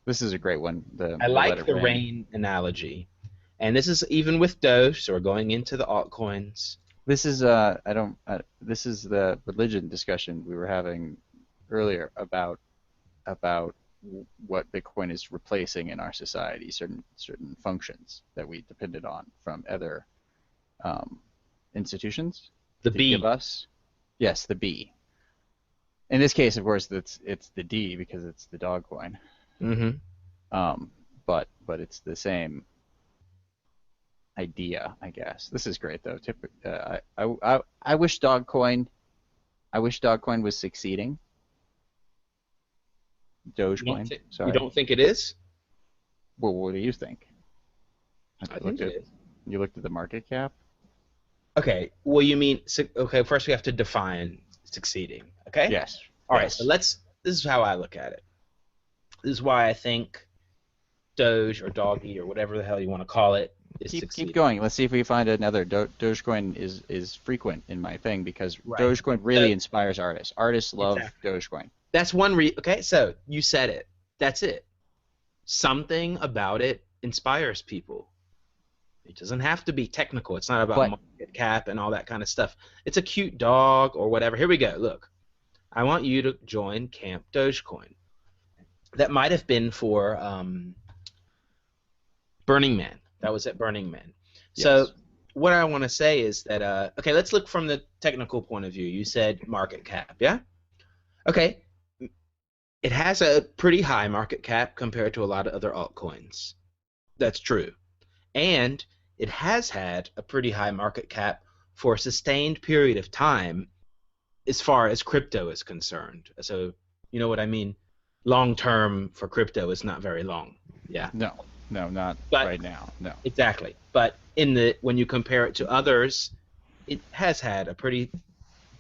This is a great one. I The let like it the rain. rain analogy, and this is even with Doge, so we're going into the altcoins. This is I don't this is the religion discussion we were having earlier about what Bitcoin is replacing in our society, certain functions that we depended on from other um, institutions The to give B. us. Yes, the B. In this case, of course, it's the D because it's the dog coin. Mm-hmm. Um, but it's the same idea, I guess. This is great though. I wish Dogecoin was succeeding. Dogecoin, You sorry. don't think it is? Well, what do you think? Have I you think looked it at is. you looked at the market cap? Okay. Well, you mean okay? First, we have to define succeeding. Okay. Yes, All right. So yes. let's. This is how I look at it. This is why I think Doge or Doggy or whatever the hell you want to call it is Keep succeeding. going. Let's see if we find another. Dogecoin is frequent in my thing because Right. Dogecoin So really inspires artists. Artists love exactly. Dogecoin. That's one Okay. So you said it. That's it. Something about it inspires people. It doesn't have to be technical. It's not about But market cap and all that kind of stuff. It's a cute dog or whatever. Here we go. Look, I want you to join Camp Dogecoin. That might have been for Burning Man. That was at Burning Man. So yes, what I want to say is that okay, let's look from the technical point of view. You said market cap, yeah? Okay, it has a pretty high market cap compared to a lot of other altcoins. That's true. And it has had a pretty high market cap for a sustained period of time as far as crypto is concerned. So, you know what I mean? Long term for crypto is not very long. Yeah. no, no, not But right now. No. exactly. But when you compare it to others, it has had a pretty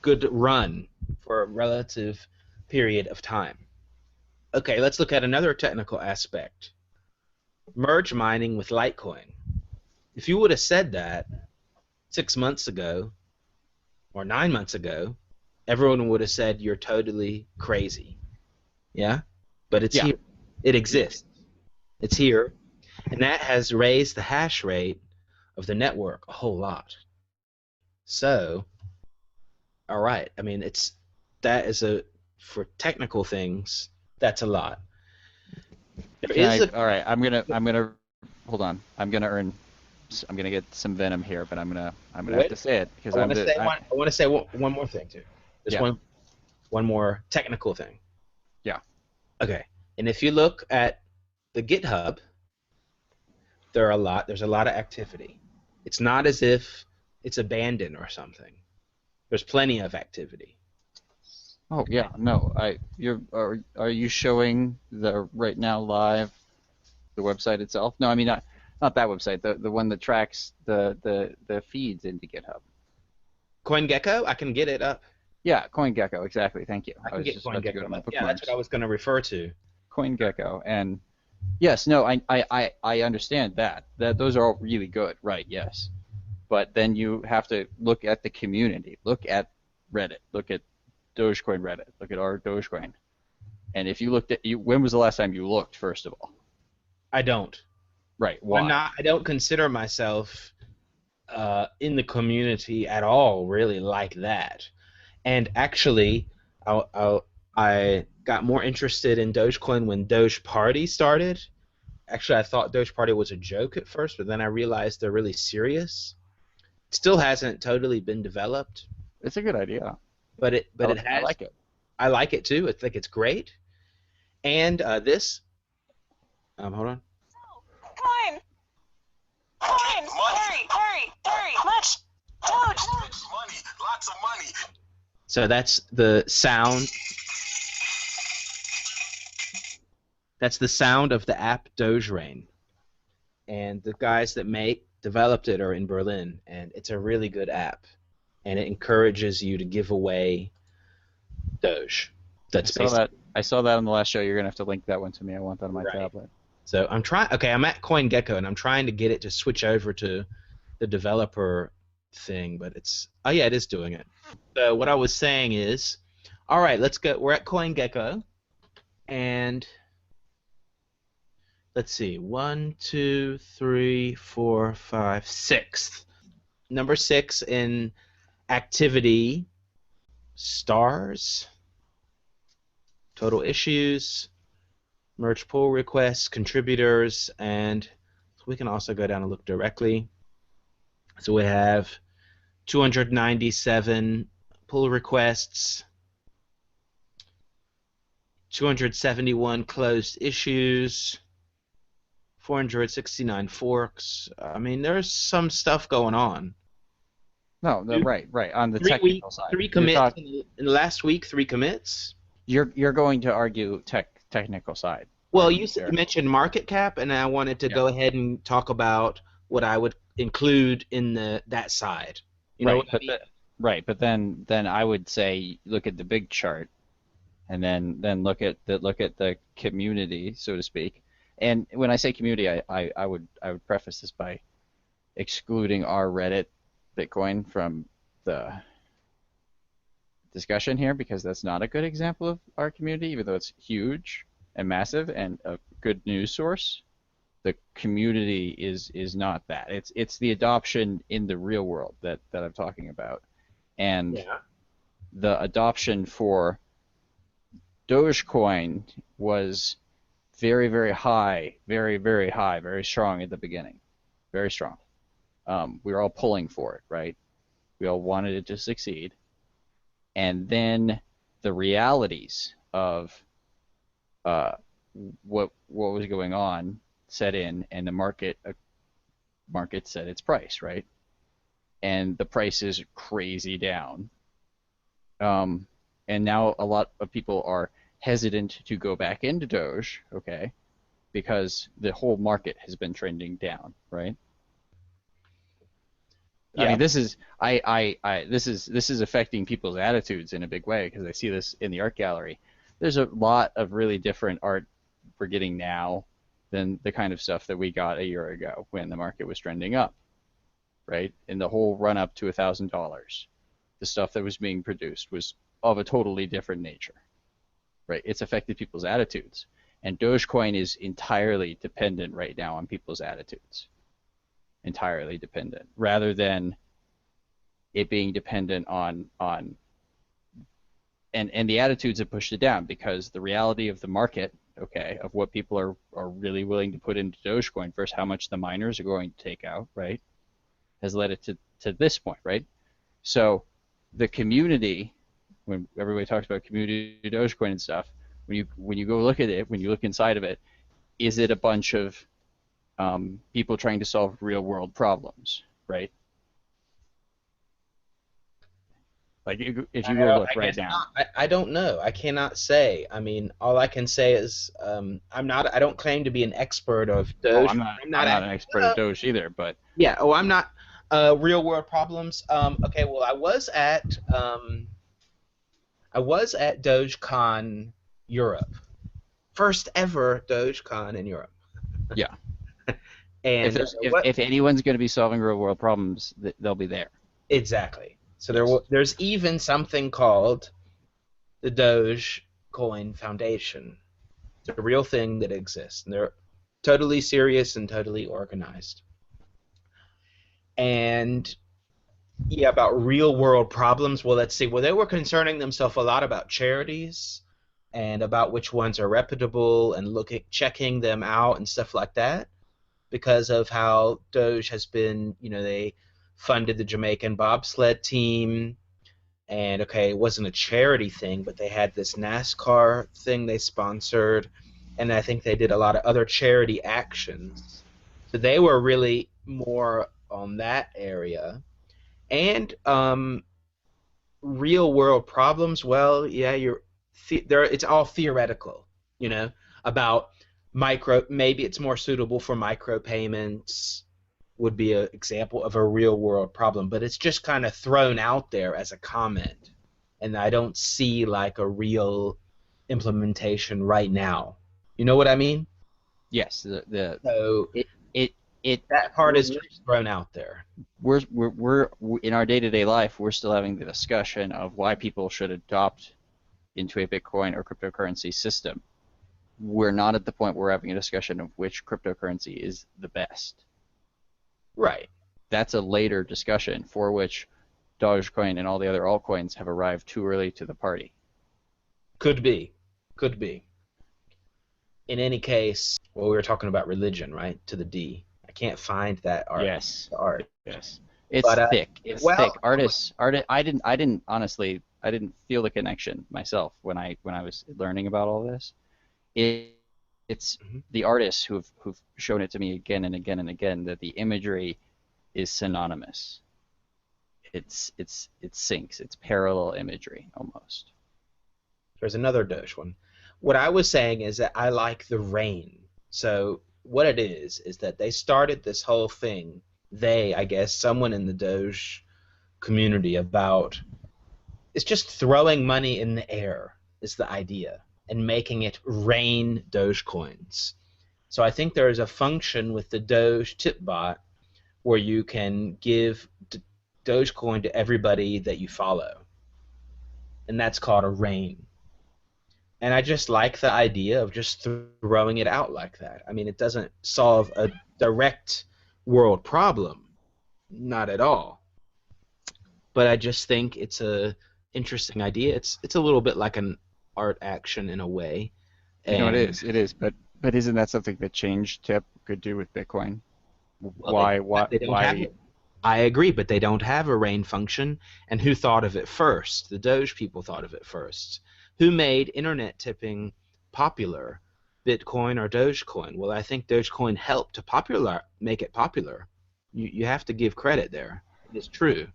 good run for a relative period of time. Okay, let's look at another technical aspect. Merge mining with Litecoin. If you would have said that 6 months ago or 9 months ago, everyone would have said you're totally crazy. Yeah? But it's Yeah, here. It yeah. exists. It's here. And that has raised the hash rate of the network a whole lot. So, all right. I mean, that is for technical things, that's a lot. There Can is I? a All right. I'm gonna hold on. I'm gonna get some venom here, but I'm gonna have wait. to say it because I want I'm to say the I one. I want to say one more thing too. There's yeah, one more technical thing. yeah. Okay. And if you look at the GitHub, there's a lot of activity. It's not as if it's abandoned or something. There's plenty of activity. Oh yeah, no. Are you showing the right now live the website itself? No, I mean not that website. The one that tracks the feeds into GitHub. CoinGecko, I can get it up. Yeah, CoinGecko. Exactly. Thank you. I I can was get just about to go to CoinGecko my up. Yeah, that's what I bookmarks. was going to refer to. CoinGecko and yes, no, I understand that those are all really good, right? Yes, but then you have to look at the community. Look at Reddit. Look at Dogecoin Reddit. Look at our Dogecoin. And if you looked at when was the last time you looked? First of all, I don't. right? I'm Why? not. I don't consider myself in the community at all, really like that. And actually, I got more interested in Dogecoin when Doge Party started. Actually, I thought Doge Party was a joke at first, but then I realized they're really serious. It still hasn't totally been developed, It's a good idea. but it I has. like it. I like it too. I think it's great. And this, hold on. Coin! Coin! Hurry! Hurry! Hurry! Much! Doge! Money, lots of money. So that's the sound. That's the sound of the app Doge Rain. And the guys that developed it are in Berlin, and it's a really good app. And it encourages you to give away Doge. I That's saw basically that. I saw that on the last show. You're gonna have to link that one to me. I want that on my right. tablet. So I'm trying. Okay, I'm at CoinGecko, and I'm trying to get it to switch over to the developer thing, but it's oh yeah, it is doing it. So what I was saying is, all right, let's go. We're at CoinGecko, and let's see, 1, 2, 3, 4, 5, 6. Number 6 in activity, stars, total issues, merge pull requests, contributors, and we can also go down and look directly. So we have 297 pull requests, 271 closed issues, 469 forks. I mean, there's some stuff going on. No, right. On the Three technical side, three commits in the last week. 3 commits. you're going to argue technical side. Well, you mentioned market cap, and I wanted to go ahead and talk about what I would include in that side. You know what I mean? Right, but then I would say look at the big chart, and then look at the community, so to speak. And when I say community, I would preface this by excluding our Reddit Bitcoin from the discussion here, because that's not a good example of our community, even though it's huge and massive and a good news source. The community is not that. It's the adoption in the real world that I'm talking about. And the adoption for Dogecoin was very, very high, very, very high, very strong at the beginning. Very strong. We were all pulling for it, right? We all wanted it to succeed. And then the realities of what was going on set in, and the market set its price, right? And the price is crazy down. And now a lot of people are hesitant to go back into Doge, okay, because the whole market has been trending down, right? Yeah. I mean, this is affecting people's attitudes in a big way, because I see this in the art gallery. There's a lot of really different art we're getting now than the kind of stuff that we got a year ago when the market was trending up, right? In the whole run up to $1,000, the stuff that was being produced was of a totally different nature, right? It's affected people's attitudes, and Dogecoin is entirely dependent right now on people's attitudes. Entirely dependent, rather than it being dependent on and the attitudes have pushed it down, because the reality of the market, okay, of what people are really willing to put into Dogecoin versus how much the miners are going to take out, right, has led it to this point, right? So the community, when everybody talks about community Dogecoin and stuff, when you go look at it, when you look inside of it, is it a bunch of people trying to solve real world problems, right? Like if you go look right now. I don't know. I cannot say. I mean, all I can say is I don't claim to be an expert of Doge. I'm not an expert of Doge either, but yeah. Oh, I'm not. Real world problems. Okay. Well, I was at Dogecoin Europe, first ever Dogecoin in Europe. Yeah. And if anyone's going to be solving real world problems, they'll be there. Exactly. So there's even something called the Dogecoin Foundation. It's a real thing that exists, and they're totally serious and totally organized. And yeah, about real world problems. Well, let's see. Well, they were concerning themselves a lot about charities and about which ones are reputable and checking them out and stuff like that, because of how Doge has been, they funded the Jamaican bobsled team, and okay, it wasn't a charity thing, but they had this NASCAR thing they sponsored, and I think they did a lot of other charity actions. So they were really more on that area. And real world problems, well, yeah, it's all theoretical, about maybe it's more suitable for micropayments, would be an example of a real world problem, but it's just kind of thrown out there as a comment, and I don't see like a real implementation right now. You know what I mean? Yes. That part is just thrown out there. We're in our day-to-day life, we're still having the discussion of why people should adopt into a Bitcoin or cryptocurrency system. we're not at the point where we're having a discussion of which cryptocurrency is the best. Right. That's a later discussion for which Dogecoin and all the other altcoins have arrived too early to the party. Could be. Could be. In any case, well, we were talking about religion, right? To the D. I can't find that art. Yes. The art. Yes. It's But, thick. It's well- thick. Artists. I didn't honestly. I didn't feel the connection myself when I was learning about all this. It's Mhm. the artists who've shown it to me again and again and again that the imagery is synonymous. It syncs. It's parallel imagery almost. There's another Doge one. What I was saying is that I like the rain. So what it is that they started this whole thing. I guess, someone in the Doge community about it's just throwing money in the air is the idea and making it rain Dogecoins. So I think there is a function with the Doge tip bot where you can give Dogecoin to everybody that you follow, and that's called a rain. And I just like the idea of just throwing it out like that. I mean, it doesn't solve a direct world problem, not at all. But I just think it's a interesting idea. It's a little bit like an art action in a way. You know, And- it is, but isn't that something that Change Tip could do with Bitcoin? Well, they don't have it. I agree, but they don't have a rain function. And who thought of it first? The Doge people thought of it first. Who made internet tipping popular? Bitcoin or Dogecoin? Well, I think Dogecoin helped to make it popular. You have to give credit there. It's true.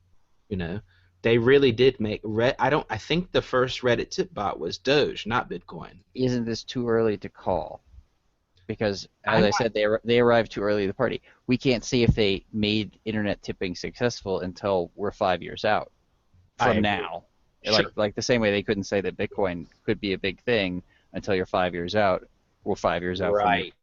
You know, they really did make I think the first Reddit tip bot was Doge, not Bitcoin. Isn't this too early to call? Because, as I said, they arrived too early to the party. We can't see if they made internet tipping successful until we're 5 years out I from agree. now. Sure. Like the same way they couldn't say that Bitcoin could be a big thing until you're 5 years out. We're 5 years out Right.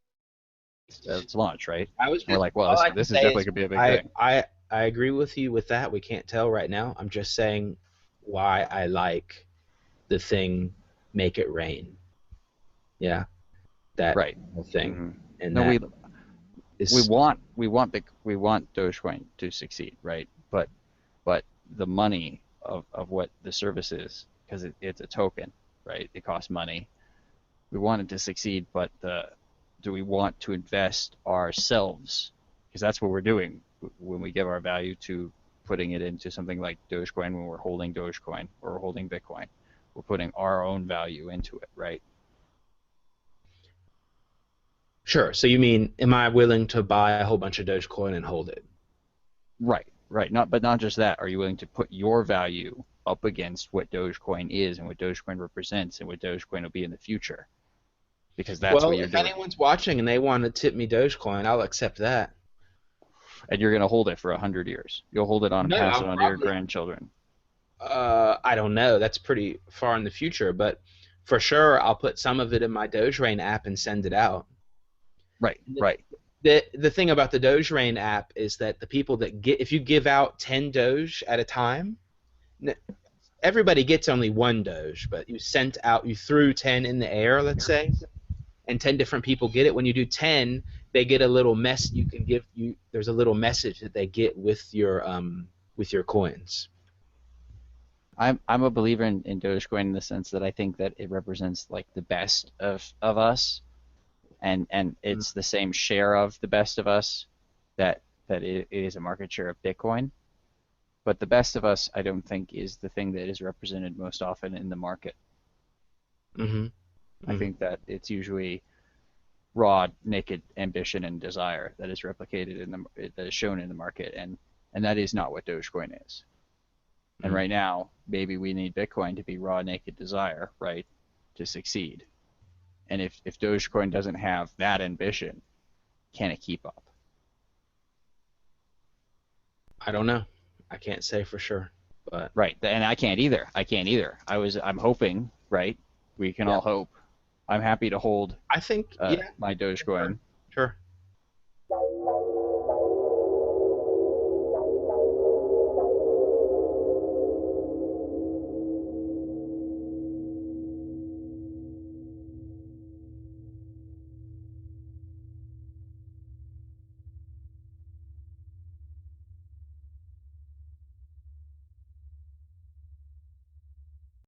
from its launch, right? I was We're like, well, all I this is can say definitely going to be a big thing. I agree with you with that. We can't tell right now. I'm just saying why I like the thing make it rain. Yeah. That Right. whole thing. Mhm. And No, that is we want Dogecoin to succeed, right? But the money of what the service is, because it's a token, right? It costs money. We want it to succeed, but do we want to invest ourselves? Because that's what we're doing when we give our value to putting it into something like Dogecoin. When we're holding Dogecoin or we're holding Bitcoin, we're putting our own value into it, right? Sure. So you mean, am I willing to buy a whole bunch of Dogecoin and hold it? Right. But not just that. Are you willing to put your value up against what Dogecoin is and what Dogecoin represents and what Dogecoin will be in the future? Because that's well, what you're if doing. anyone's watching and they want to tip me Dogecoin, I'll accept that. And you're going to hold it for 100 years. You'll hold it on and No, pass it I'm on to your probably- grandchildren. I don't know. That's pretty far in the future, but for sure, I'll put some of it in my DogeRain app and send it out. Right. The thing about the DogeRain app is that the people that if you give out 10 Doge at a time, everybody gets only one Doge, but you threw 10 in the air, let's say, and 10 different people get it. When you do 10, they get a little there's a little message that they get with your coins. I'm a believer in Dogecoin in the sense that I think that it represents like the best of us, and it's the same share of the best of us that it is a market share of Bitcoin. But the best of us, I don't think, is the thing that is represented most often in the market. Mm-hmm. I think that it's usually raw, naked ambition and desire that is replicated that is shown in the market, and that is not what Dogecoin is. And right now, maybe we need Bitcoin to be raw, naked desire, right, to succeed. And if Dogecoin doesn't have that ambition, can it keep up? I don't know. I can't say for sure, but Right, and I can't either. I'm hoping, right? We can all hope. I'm happy to hold I think my Dogecoin. Sure.